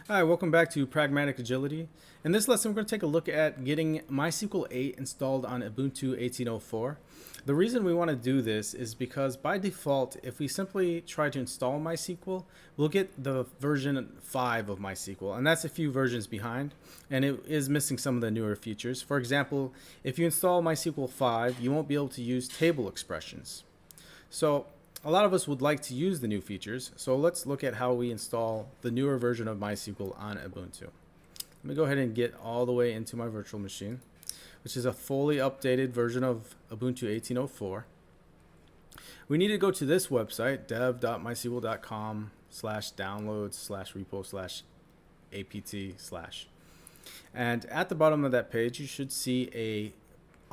Hi, welcome back to Pragmatic Agility. In this lesson, we're going to take a look at getting MySQL 8 installed on Ubuntu 18.04. The reason we want to do this is because by default, if we simply try to install MySQL, we'll get the version 5 of MySQL, and that's a few versions behind, and it is missing some of the newer features. For example, if you install MySQL 5, you won't be able to use table expressions. So a lot of us would like to use the new features, so let's look at how we install the newer version of MySQL on Ubuntu. Let me go ahead and get all the way into my virtual machine, which is a fully updated version of Ubuntu 18.04. We need to go to this website, dev.mysql.com/downloads/repo/apt/. And at the bottom of that page, you should see a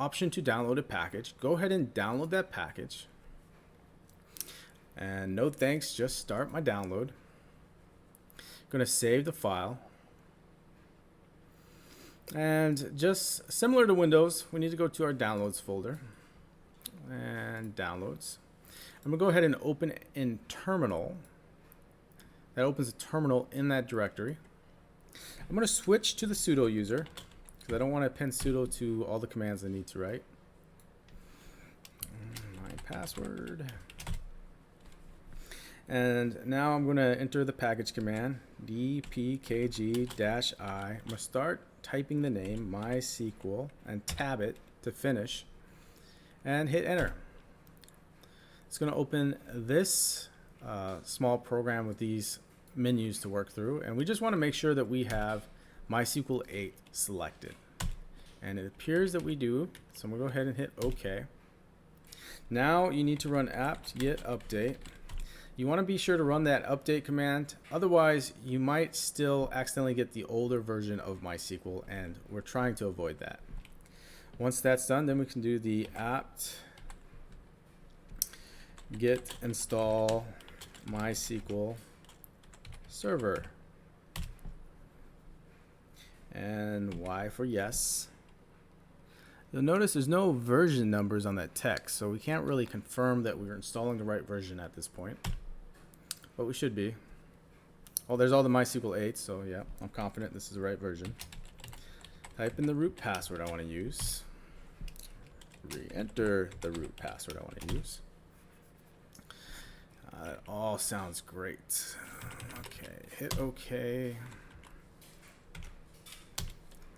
option to download a package. Go ahead and download that package. And no thanks, just start my download. I'm going to save the file. And just similar to Windows, we need to go to our downloads folder and downloads. I'm going to go ahead and open in terminal. That opens a terminal in that directory. I'm going to switch to the sudo user because I don't want to append sudo to all the commands I need to write. My password. And now I'm going to enter the package command dpkg-i. I'm going to start typing the name MySQL and tab it to finish and hit enter. It's going to open this small program with these menus to work through, and we just want to make sure that we have MySQL 8 selected, and it appears that we do, so I'm going to go ahead and hit OK. Now you need to run apt-get update. You want to be sure to run that update command, otherwise you might still accidentally get the older version of MySQL, and we're trying to avoid that. Once that's done, then we can do the apt-get install MySQL server, and Y for yes. You'll notice there's no version numbers on that text, so we can't really confirm that we're installing the right version at this point. But we should be. Oh, there's all the MySQL 8, so yeah, I'm confident this is the right version. Type in the root password I want to use. Re-enter the root password I want to use. That all sounds great. Okay, hit OK.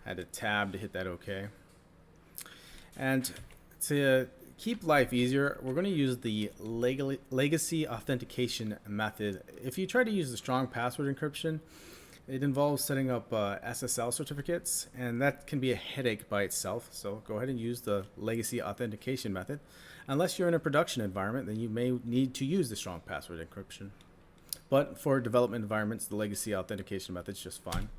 I had to tab to hit that OK. And to keep life easier, we're going to use the legacy authentication method. If you try to use the strong password encryption, it involves setting up SSL certificates, and that can be a headache by itself. So go ahead and use the legacy authentication method. Unless you're in a production environment, then you may need to use the strong password encryption. But for development environments, the legacy authentication method is just fine.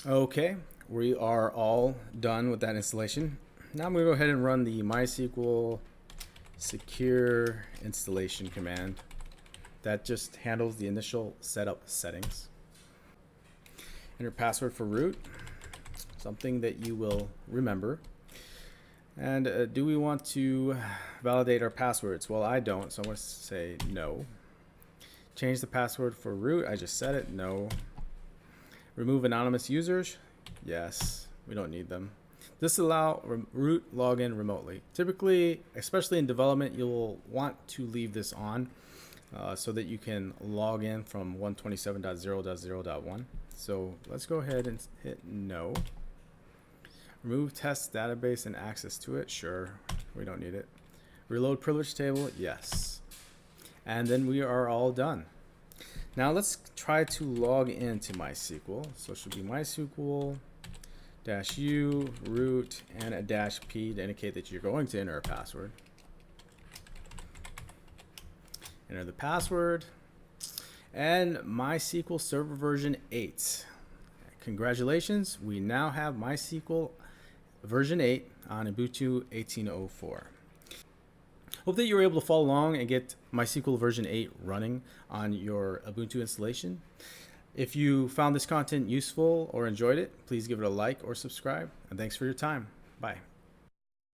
Okay, we are all done with that installation. Now I'm going to go ahead and run the MySQL secure installation command. That just handles the initial setup settings. Enter password for root, something that you will remember. And do we want to validate our passwords? Well, I don't, so I'm going to say no. Change the password for root. I just set it, no. Remove anonymous users. Yes, we don't need them. Disallow root login remotely. Typically, especially in development, you'll want to leave this on so that you can log in from 127.0.0.1. So let's go ahead and hit no. Remove test database and access to it. Sure, we don't need it. Reload privilege table. Yes. And then we are all done. Now let's try to log into MySQL. So it should be MySQL -u root and a -p to indicate that you're going to enter a password. Enter the password and MySQL Server version 8. Congratulations, we now have MySQL version 8 on Ubuntu 18.04. Hope that you were able to follow along and get MySQL version 8 running on your Ubuntu installation. If you found this content useful or enjoyed it, please give it a like or subscribe. And thanks for your time. Bye.